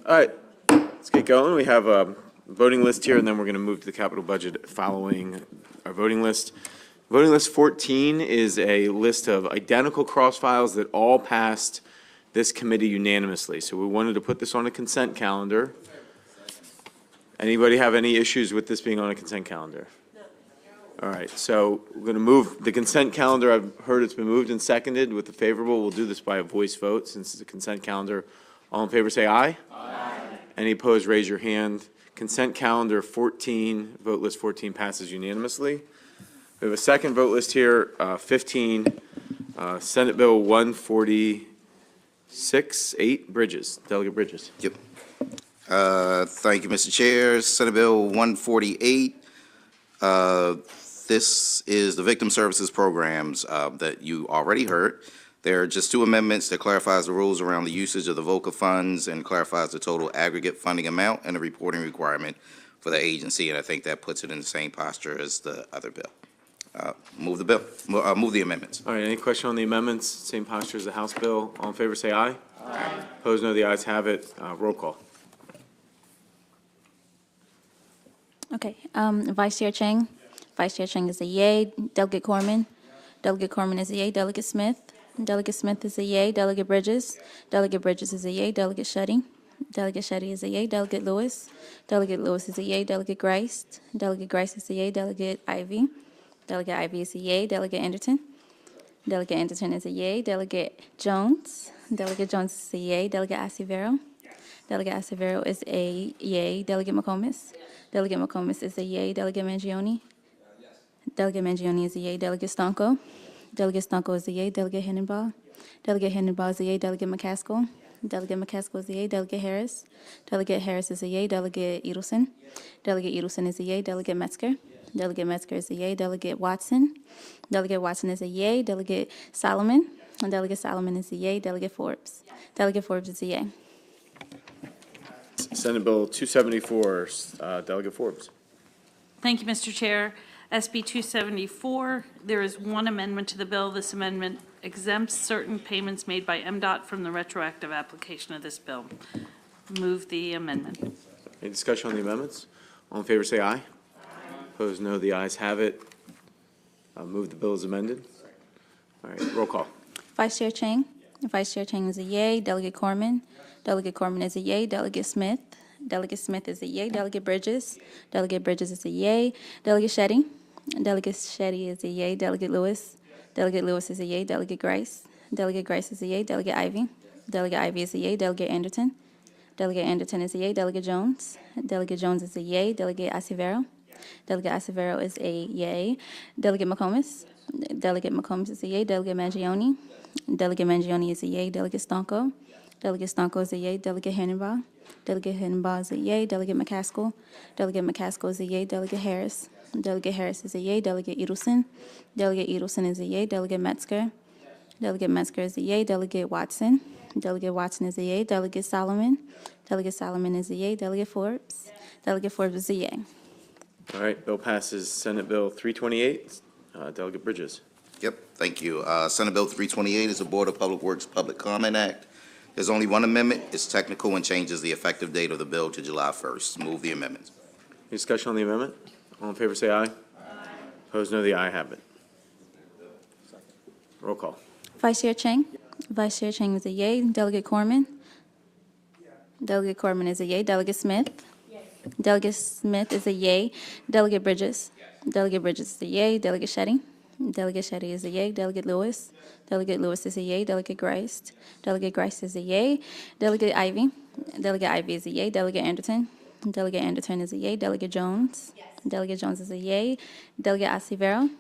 All right, let's get going. We have a voting list here, and then we're going to move to the capital budget following our voting list. Voting list 14 is a list of identical cross files that all passed this committee unanimously. So we wanted to put this on a consent calendar. Anybody have any issues with this being on a consent calendar? All right, so we're going to move the consent calendar. I've heard it's been moved and seconded with the favorable. We'll do this by a voice vote since it's a consent calendar. All in favor say aye. Aye. Any opposed, raise your hand. Consent calendar 14, vote list 14 passes unanimously. We have a second vote list here, 15, Senate Bill 146-8, Bridges. Delegate Bridges. Yep. Thank you, Mr. Chair. Senate Bill 148. This is the Victim Services Programs that you already heard. There are just two amendments that clarifies the rules around the usage of the VOCA funds and clarifies the total aggregate funding amount and the reporting requirement for the agency, and I think that puts it in the same posture as the other bill. Move the bill. Move the amendments. All right, any question on the amendments? Same posture as the House bill. All in favor say aye. Aye. Opposed, no. The ayes have it. Roll call. Okay, Vice Chair Chang. Vice Chair Chang is a yay. Delegate Corman. Delegate Corman is a yay. Delegate Smith. Delegate Smith is a yay. Delegate Bridges. Delegate Bridges is a yay. Delegate Shetty. Delegate Shetty is a yay. Delegate Lewis. Delegate Lewis is a yay. Delegate Grice. Delegate Grice is a yay. Delegate Ivy. Delegate Ivy is a yay. Delegate Anderson. Delegate Anderson is a yay. Delegate Jones. Delegate Jones is a yay. Delegate Acevero. Delegate Acevero is a yay. Delegate McComas. Delegate McComas is a yay. Delegate Mangione. Delegate Mangione is a yay. Delegate Stonko. Delegate Stonko is a yay. Delegate Hennenbaugh. Delegate Hennenbaugh is a yay. Delegate McCaskill. Delegate McCaskill is a yay. Delegate Harris. Delegate Harris is a yay. Delegate Edelson. Delegate Edelson is a yay. Delegate Metzger. Delegate Metzger is a yay. Delegate Watson. Delegate Watson is a yay. Delegate Solomon. And Delegate Solomon is a yay. Delegate Forbes. Delegate Forbes is a yay. Senate Bill 274, Delegate Forbes. Thank you, Mr. Chair. SB 274, there is one amendment to the bill. This amendment exempts certain payments made by MDOT from the retroactive application of this bill. Move the amendment. Any discussion on the amendments? All in favor say aye. Aye. Opposed, no. The ayes have it. Move the bill as amended. All right, roll call. Vice Chair Chang. Vice Chair Chang is a yay. Delegate Corman. Delegate Corman is a yay. Delegate Smith. Delegate Smith is a yay. Delegate Bridges. Delegate Bridges is a yay. Delegate Shetty. Delegate Shetty is a yay. Delegate Lewis. Delegate Lewis is a yay. Delegate Grice. Delegate Grice is a yay. Delegate Ivy. Delegate Ivy is a yay. Delegate Anderson. Delegate Anderson is a yay. Delegate Jones. Delegate Jones is a yay. Delegate Acevero. Delegate Acevero is a yay. Delegate McComas. Delegate McComas is a yay. Delegate Mangione. Delegate Mangione is a yay. Delegate Stonko. Delegate Stonko is a yay. Delegate Hennenbaugh. Delegate Hennenbaugh is a yay. Delegate McCaskill. Delegate McCaskill is a yay. Delegate Harris. Delegate Harris is a yay. Delegate Edelson. Delegate Edelson is a yay. Delegate Metzger. Delegate Metzger is a yay. Delegate Watson. Delegate Watson is a yay. Delegate Solomon. Delegate Solomon is a yay. Delegate Forbes. Delegate Forbes is a yay. All right, bill passes. Senate Bill 328, Delegate Bridges. Yep. Thank you. Senate Bill 328 is the Board of Public Works Public Comment Act. There's only one amendment. It's technical and changes the effective date of the bill to July 1st. Move the amendment. Any discussion on the amendment? All in favor say aye. Aye. Opposed, no. The ayes have it. Roll call. Vice Chair Chang. Vice Chair Chang is a yay. Delegate Corman. Delegate Corman is a yay. Delegate Smith. Delegate Smith is a yay. Delegate Bridges. Delegate Bridges is a yay. Delegate Shetty. Delegate Shetty is a yay. Delegate Lewis. Delegate Lewis is a yay. Delegate Grice. Delegate Grice is a yay. Delegate Ivy. Delegate Ivy is a yay. Delegate Anderson. Delegate Anderson is a yay. Delegate Jones. Delegate Jones is a yay. Delegate Acevero.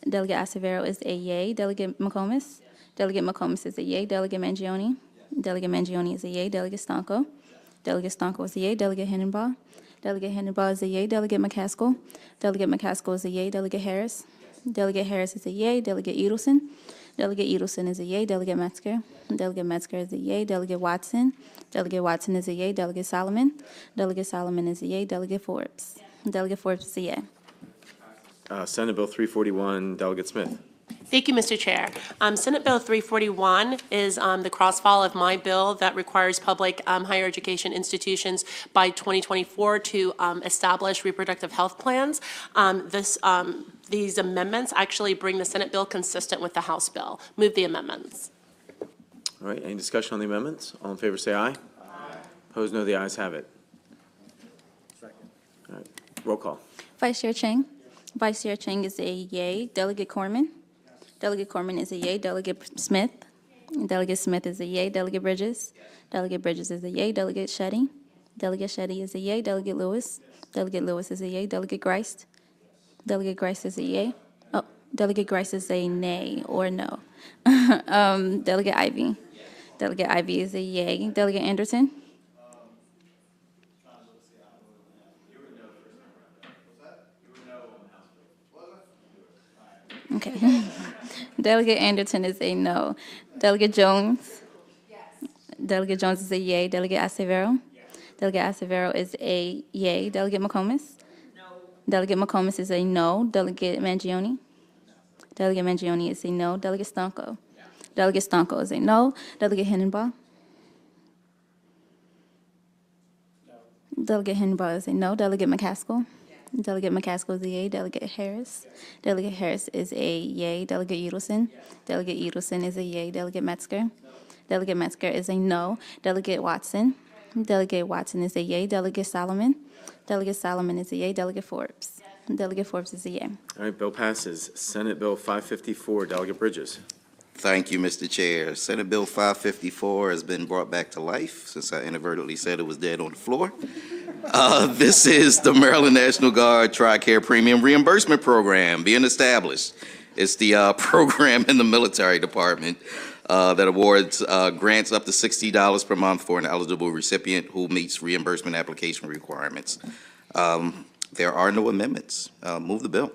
Delegate Acevero is a yay. Delegate McComas. Delegate McComas is a yay. Delegate Mangione. Delegate Mangione is a yay. Delegate Stonko. Delegate Stonko is a yay. Delegate Hennenbaugh. Delegate Hennenbaugh is a yay. Delegate McCaskill. Delegate McCaskill is a yay. Delegate Harris. Delegate Harris is a yay. Delegate Edelson. Delegate Edelson is a yay. Delegate Metzger. Delegate Metzger is a yay. Delegate Watson. Delegate Watson is a yay. Delegate Solomon. Delegate Solomon is a yay. Delegate Forbes. Delegate Forbes is a yay. Senate Bill 341, Delegate Smith. Thank you, Mr. Chair. Senate Bill 341 is the cross-file of my bill that requires public higher education institutions by 2024 to establish reproductive health plans. These amendments actually bring the Senate bill consistent with the House bill. Move the amendments. All right, any discussion on the amendments? All in favor, say aye. Aye. Opposed, no. The ayes have it. Second. All right, roll call. Vice Chair Chang. Vice Chair Chang is a yay. Delegate Corman. Delegate Corman is a yay. Delegate Smith. Delegate Smith is a yay. Delegate Bridges. Delegate Bridges is a yay. Delegate Shetty. Delegate Shetty is a yay. Delegate Lewis. Delegate Lewis is a yay. Delegate Grice. Delegate Grice is a yay. Oh, Delegate Grice is a nay or no. Delegate Ivy. Delegate Ivy is a yay. Delegate Anderson. Okay. Delegate Anderson is a no. Delegate Jones. Delegate Jones is a yay. Delegate Acevero. Delegate Acevero is a yay. Delegate McComas. Delegate McComas is a no. Delegate Mangione. Delegate Mangione is a no. Delegate Stanko. Delegate Stanko is a no. Delegate Hennenbaugh. Delegate Hennenbaugh is a no. Delegate McCaskill. Delegate McCaskill is a yay. Delegate Harris. Delegate Harris is a yay. Delegate Udelson. Delegate Udelson is a yay. Delegate Metzger. Delegate Metzger is a no. Delegate Watson. Delegate Watson is a yay. Delegate Solomon. Delegate Solomon is a yay. Delegate Forbes. Delegate Forbes is a yay. All right, bill passes. Senate Bill 554, Delegate Bridges. Thank you, Mr. Chair. Senate Bill 554 has been brought back to life since I inadvertently said it was dead on the floor. This is the Maryland National Guard TRICARE Premium Reimbursement Program being established. It's the program in the military department that awards grants up to $60 per month for an eligible recipient who meets reimbursement application requirements. There are no amendments. Move the bill.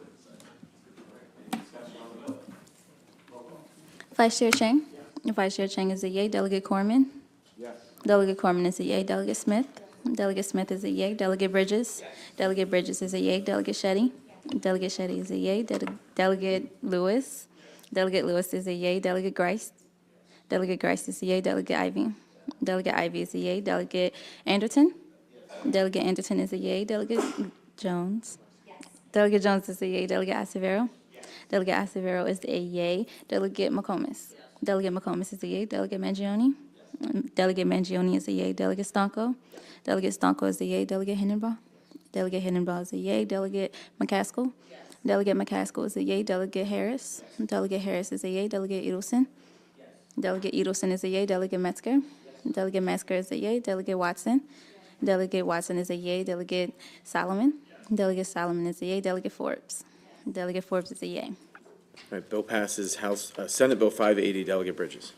Vice Chair Chang. Vice Chair Chang is a yay. Delegate Corman. Delegate Corman is a yay. Delegate Smith. Delegate Smith is a yay. Delegate Bridges. Delegate Bridges is a yay. Delegate Shetty. Delegate Shetty is a yay. Delegate Lewis. Delegate Lewis is a yay. Delegate Grice. Delegate Grice is a yay. Delegate Ivy. Delegate Ivy is a yay. Delegate Anderson. Delegate Anderson is a yay. Delegate Jones. Delegate Jones is a yay. Delegate Acevero. Delegate Acevero is a yay. Delegate McComas. Delegate McComas is a yay. Delegate Mangione. Delegate Mangione is a yay. Delegate Stanko. Delegate Stanko is a yay. Delegate Hennenbaugh. Delegate Hennenbaugh is a yay. Delegate McCaskill. Delegate McCaskill is a yay. Delegate Harris. Delegate Harris is a yay. Delegate Udelson. Delegate Udelson is a yay. Delegate Metzger. Delegate Metzger is a yay. Delegate Watson. Delegate Watson is a yay. Delegate Solomon. Delegate Solomon is a yay. Delegate Forbes. Delegate Forbes is a yay. All right, bill passes. Senate Bill 580, Delegate Bridges.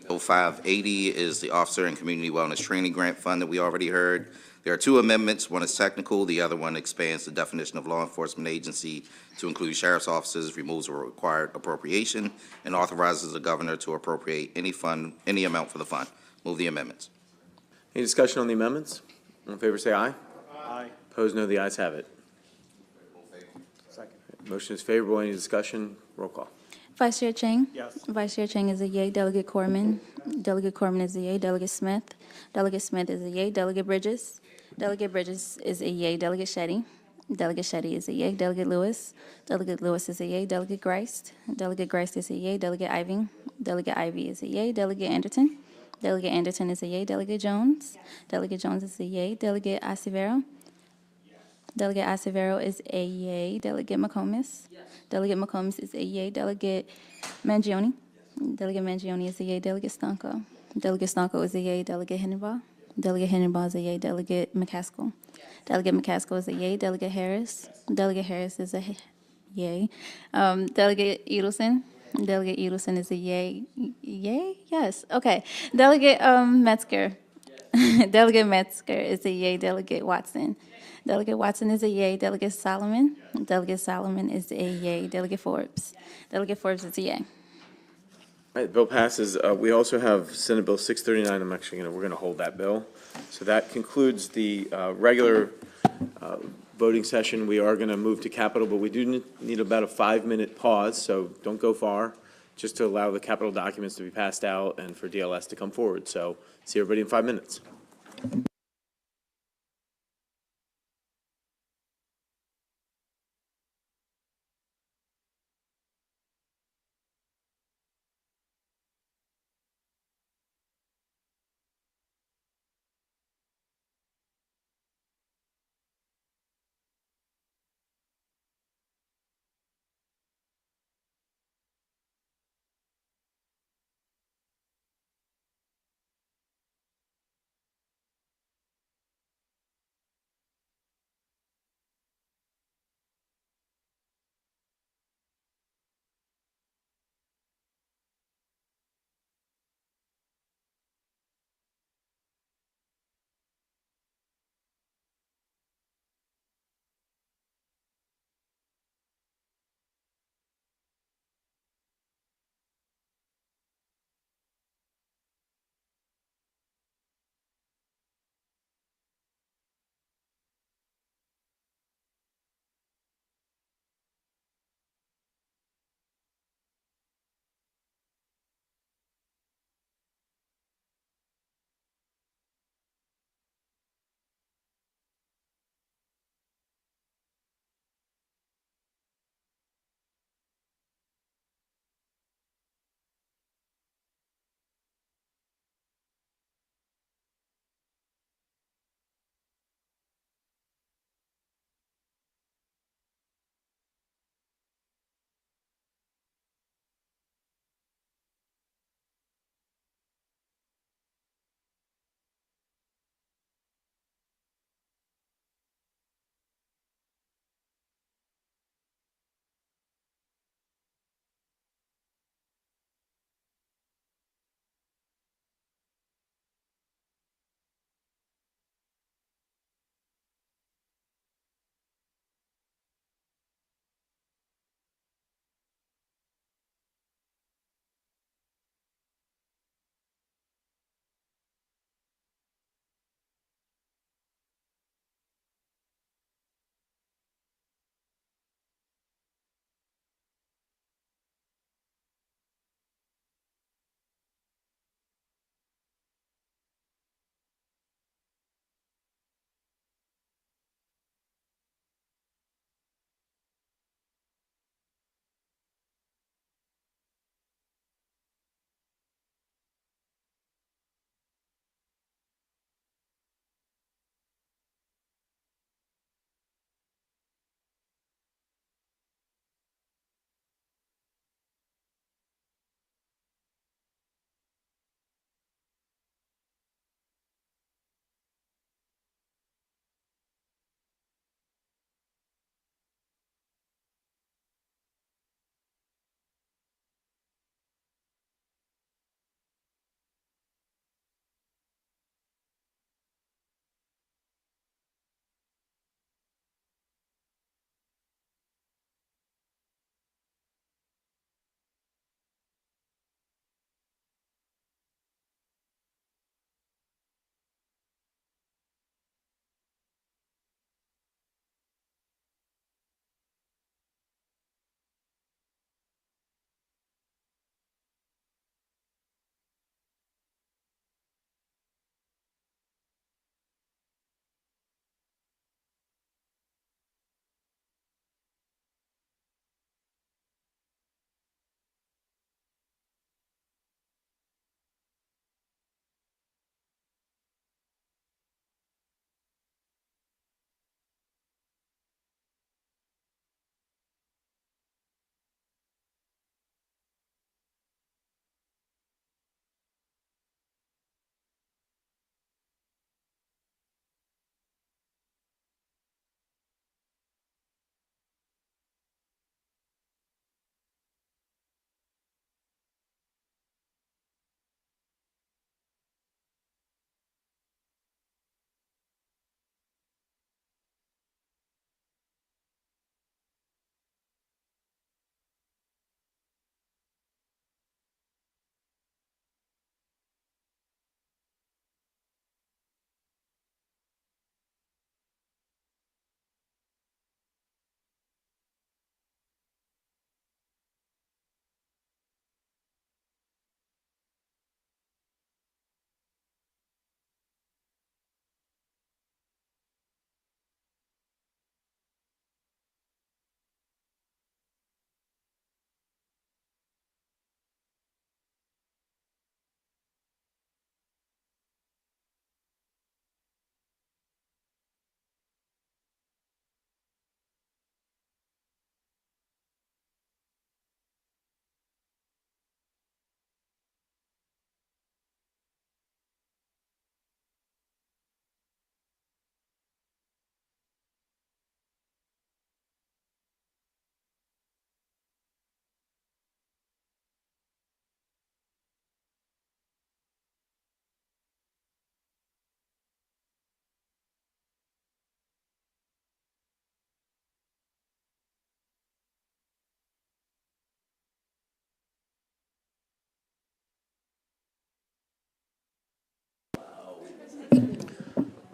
Bill 580 is the Officer and Community Wellness Training Grant Fund that we already heard. There are two amendments. One is technical. The other one expands the definition of law enforcement agency to include sheriff's officers, removes a required appropriation, and authorizes the governor to appropriate any amount for the fund. Move the amendments. Any discussion on the amendments? All in favor, say aye. Aye. Opposed, no. The ayes have it. Second. Motion is favorable. Any discussion? Roll call. Vice Chair Chang. Yes. Vice Chair Chang is a yay. Delegate Corman. Delegate Corman is a yay. Delegate Smith. Delegate Smith is a yay. Delegate Bridges. Delegate Bridges is a yay. Delegate Shetty. Delegate Shetty is a yay. Delegate Lewis. Delegate Lewis is a yay. Delegate Grice. Delegate Grice is a yay. Delegate Ivy. Delegate Ivy is a yay. Delegate Anderson. Delegate Anderson is a yay. Delegate Jones. Delegate Jones is a yay. Delegate Acevero. Delegate Acevero is a yay. Delegate McComas. Delegate McComas is a yay. Delegate Mangione. Delegate Mangione is a yay. Delegate Stanko. Delegate Stanko is a yay. Delegate Hennenbaugh. Delegate Hennenbaugh is a yay. Delegate McCaskill. Delegate McCaskill is a yay. Delegate Harris. Delegate Harris is a yay. Delegate Udelson. Delegate Udelson is a yay. Yay? Yes. Okay. Delegate Metzger. Delegate Metzger is a yay. Delegate Watson. Delegate Watson is a yay. Delegate Solomon. Delegate Solomon is a yay. Delegate Forbes. Delegate Forbes is a yay. All right, bill passes. We also have Senate Bill 639. We're going to hold that bill. So that concludes the regular voting session, we are going to move to capital, but we do need about a 5-minute pause, so don't go far, just to allow the capital documents to be passed out and for DLS to come forward. So see everybody in 5 minutes.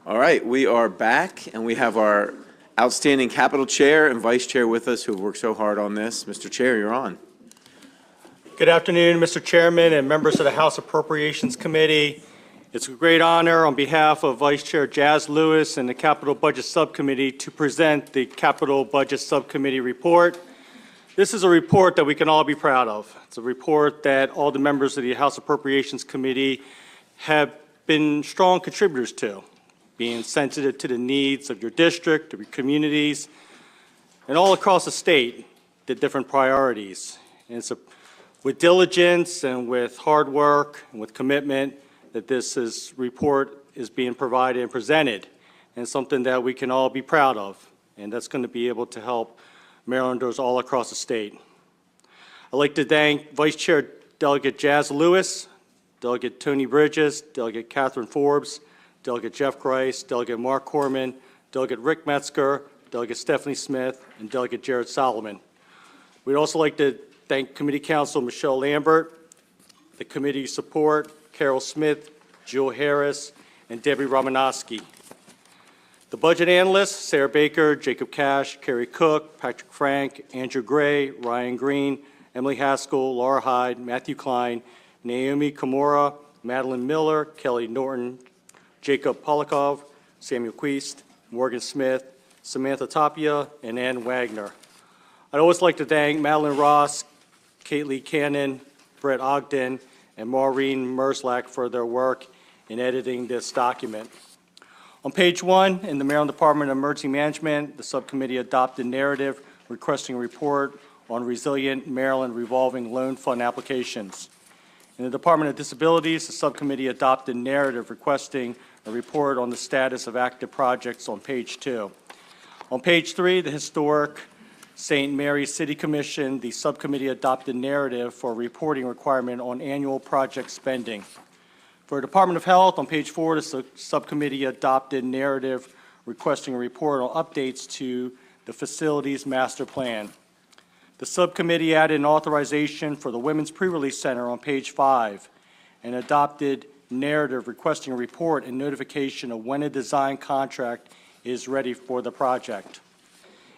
All right, we are back, and we have our outstanding Capital Chair and Vice Chair with us who have worked so hard on this. Mr. Chair, you're on. Good afternoon, Mr. Chairman and members of the House Appropriations Committee. It's a great honor on behalf of Vice Chair Jazz Lewis and the Capital Budget Subcommittee to present the Capital Budget Subcommittee report. This is a report that we can all be proud of. It's a report that all the members of the House Appropriations Committee have been strong contributors to, being sensitive to the needs of your district, of your communities, and all across the state, the different priorities. And it's with diligence and with hard work and with commitment that this report is being provided and presented, and something that we can all be proud of, and that's going to be able to help Marylanders all across the state. I'd like to thank Vice Chair Delegate Jazz Lewis, Delegate Tony Bridges, Delegate Catherine Forbes, Delegate Jeff Grice, Delegate Mark Corman, Delegate Rick Metzger, Delegate Stephanie Smith, and Delegate Jared Solomon. We'd also like to thank Committee Counsel Michelle Lambert, the committee support, Carol Smith, Jill Harris, and Debbie Romanowski. The budget analysts, Sarah Baker, Jacob Cash, Kerry Cook, Patrick Frank, Andrew Gray, Ryan Green, Emily Haskell, Laura Hyde, Matthew Klein, Naomi Kimura, Madeline Miller, Kelly Norton, Jacob Polakov, Samuel Queist, Morgan Smith, Samantha Tapia, and Ann Wagner. I'd always like to thank Madeline Ross, Kate Lee Cannon, Brett Ogden, and Maureen Merzlack for their work in editing this document. On page 1, in the Maryland Department of Emergency Management, the subcommittee adopted narrative requesting a report on resilient Maryland revolving loan fund applications. In the Department of Disabilities, the subcommittee adopted narrative requesting a report on the status of active projects on page 2. On page 3, the historic St. Mary's City Commission, the subcommittee adopted narrative for a reporting requirement on annual project spending. For the Department of Health, on page 4, the subcommittee adopted narrative requesting a report on updates to the facilities master plan. The subcommittee added an authorization for the Women's Pre-Release Center on page 5 and adopted narrative requesting a report and notification of when a design contract is ready for the project.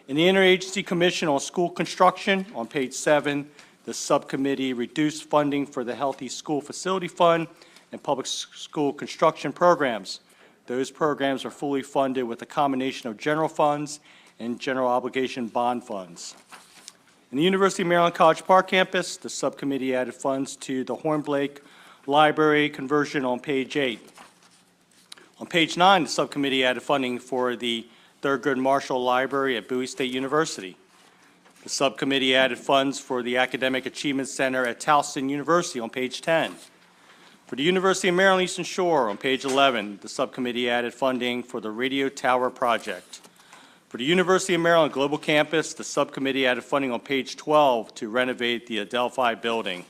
In the Interagency Commission on School Construction, on page 7, the subcommittee reduced funding for the Healthy School Facility Fund and public school construction programs. Those programs are fully funded with a combination of general funds and general obligation bond funds. In the University of Maryland College Park campus, the subcommittee added funds to the Hornblake Library conversion on page 8. On page 9, the subcommittee added funding for the Thurgood Marshall Library at Bowie State University. The subcommittee added funds for the Academic Achievement Center at Towson University on page 10. For the University of Maryland Eastern Shore on page 11, the subcommittee added funding for the Radio Tower project. For the University of Maryland Global Campus, the subcommittee added funding on page 12 to renovate the Adelphi building.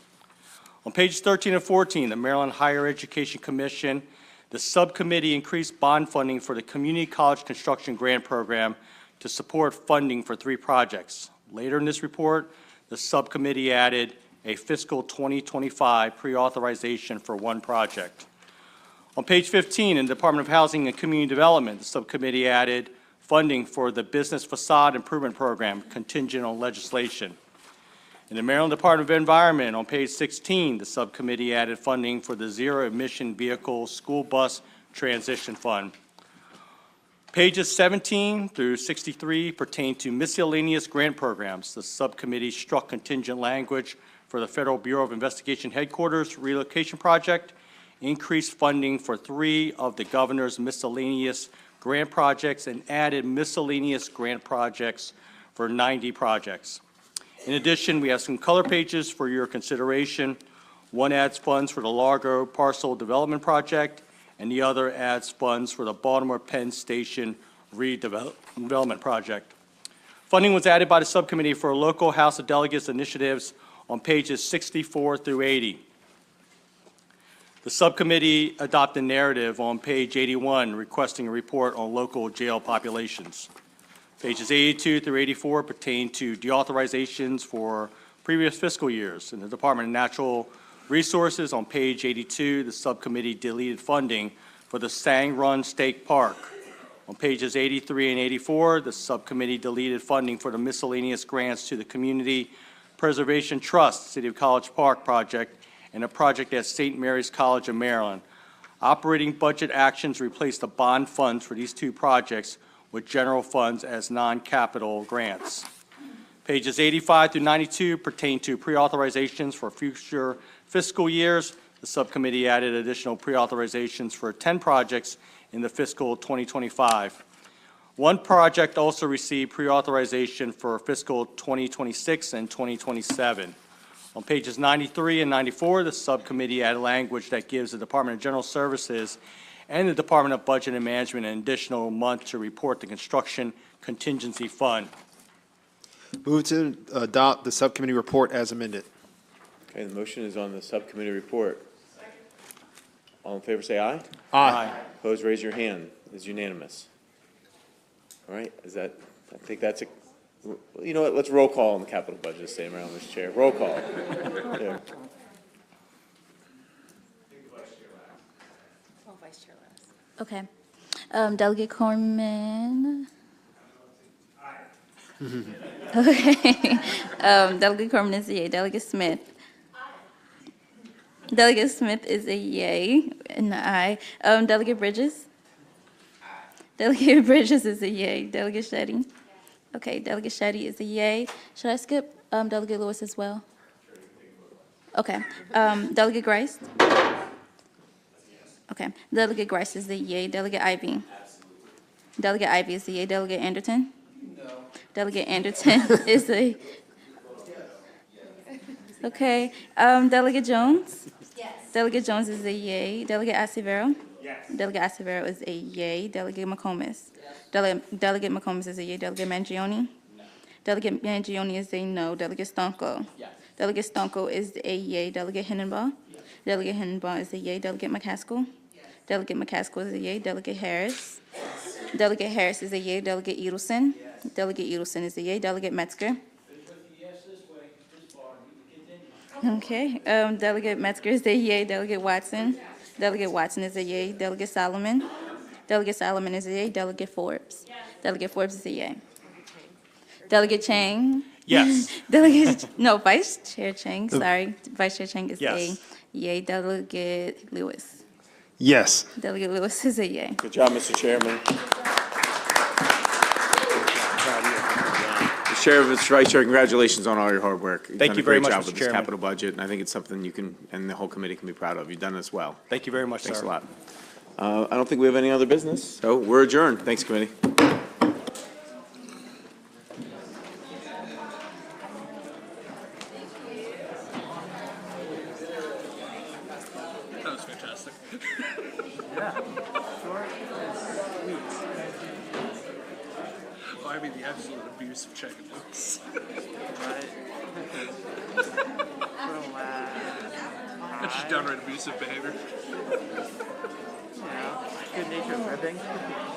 On pages 13 and 14, the Maryland Higher Education Commission, the subcommittee increased bond funding for the Community College Construction Grant Program to support funding for 3 projects. Later in this report, the subcommittee added a fiscal 2025 pre-authorization for 1 project. On page 15, in the Department of Housing and Community Development, the subcommittee added funding for the Business Facade Improvement Program contingent on legislation. In the Maryland Department of Environment, on page 16, the subcommittee added funding for the Zero Emission Vehicle School Bus Transition Fund. Pages 17 through 63 pertain to miscellaneous grant programs. The subcommittee struck contingent language for the Federal Bureau of Investigation Headquarters relocation project, increased funding for 3 of the governor's miscellaneous grant projects, and added miscellaneous grant projects for 90 projects. In addition, we have some color pages for your consideration. One adds funds for the Largo Parcel Development Project, and the other adds funds for the Baltimore Penn Station Redevelopment Project. Funding was added by the subcommittee for local House of Delegates initiatives on pages 64 through 80. The subcommittee adopted narrative on page 81 requesting a report on local jail populations. Pages 82 through 84 pertain to deauthorizations for previous fiscal years. In the Department of Natural Resources, on page 82, the subcommittee deleted funding for the Sang Run State Park. On pages 83 and 84, the subcommittee deleted funding for the miscellaneous grants to the Community Preservation Trust City of College Park project and a project at St. Mary's College of Maryland. Operating budget actions replaced the bond funds for these two projects with general funds as non-capital grants. Pages 85 through 92 pertain to pre-authorizations for future fiscal years. The subcommittee added additional pre-authorizations for 10 projects in the fiscal 2025. One project also received pre-authorization for fiscal 2026 and 2027. On pages 93 and 94, the subcommittee added language that gives the Department of General Services and the Department of Budget and Management an additional month to report the construction contingency fund. Move to adopt the subcommittee report as amended. Okay, the motion is on the subcommittee report. All in favor, say aye. Aye. Opposed, raise your hand. It's unanimous. All right, I think that's you know what, let's roll call on the capital budget this time around, Mr. Chair. Roll call. There. Okay. Delegate Corman. Okay. Delegate Corman is a yay. Delegate Smith. Delegate Smith is a yay and an aye. Delegate Bridges. Delegate Bridges is a yay. Delegate Shetty. Okay, Delegate Shetty is a yay. Should I skip Delegate Lewis as well? Okay. Delegate Grice? Okay. Delegate Grice is a yay. Delegate Ivy? Delegate Ivy is a yay. Delegate Anderson? No. Delegate Anderson is a... Okay. Delegate Jones? Yes. Delegate Jones is a yay. Delegate Acevero? Yes. Delegate Acevero is a yay. Delegate McComas? Yes. Delegate McComas is a yay. Delegate Mangione? No. Delegate Mangione is a no. Delegate Stonko? Yes. Delegate Stonko is a yay. Delegate Hennenbaugh? Yes. Delegate Hennenbaugh is a yay. Delegate McCaskill? Yes. Delegate McCaskill is a yay. Delegate Harris? Yes. Delegate Harris is a yay. Delegate Edelson? Yes. Delegate Edelson is a yay. Delegate Metzger? Okay. Delegate Metzger is a yay. Delegate Watson? Delegate Watson is a yay. Delegate Solomon? Delegate Solomon is a yay. Delegate Forbes? Delegate Forbes is a yay. Delegate Chang? Yes. Vice Chair Chang, sorry. Vice Chair Chang is a Yes. yay. Delegate Lewis? Yes. Delegate Lewis is a yay. Good job, Mr. Chairman. Mr. Chair, Mr. Vice Chair, congratulations on all your hard work. You've Thank done you a great very much, job Mr. with this Chairman. capital budget, and I think it's something you can, and the whole committee can be proud of. You've done this well. Thank you very much, sir. Thanks a lot. I don't think we have any other business, so we're adjourned. Thanks, committee. That was fantastic. Oh, I mean, the absolute abuse of checking books. That's just downright abusive behavior. Good nature of ribbing.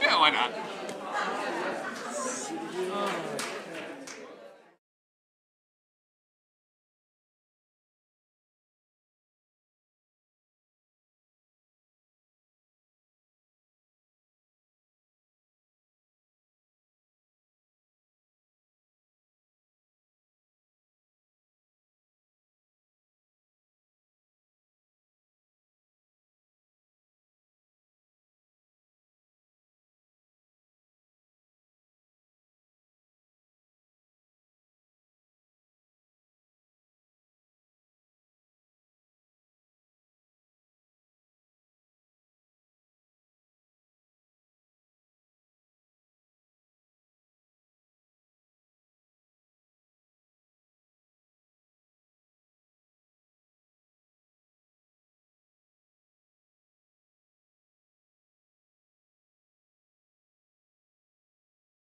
Yeah, why not?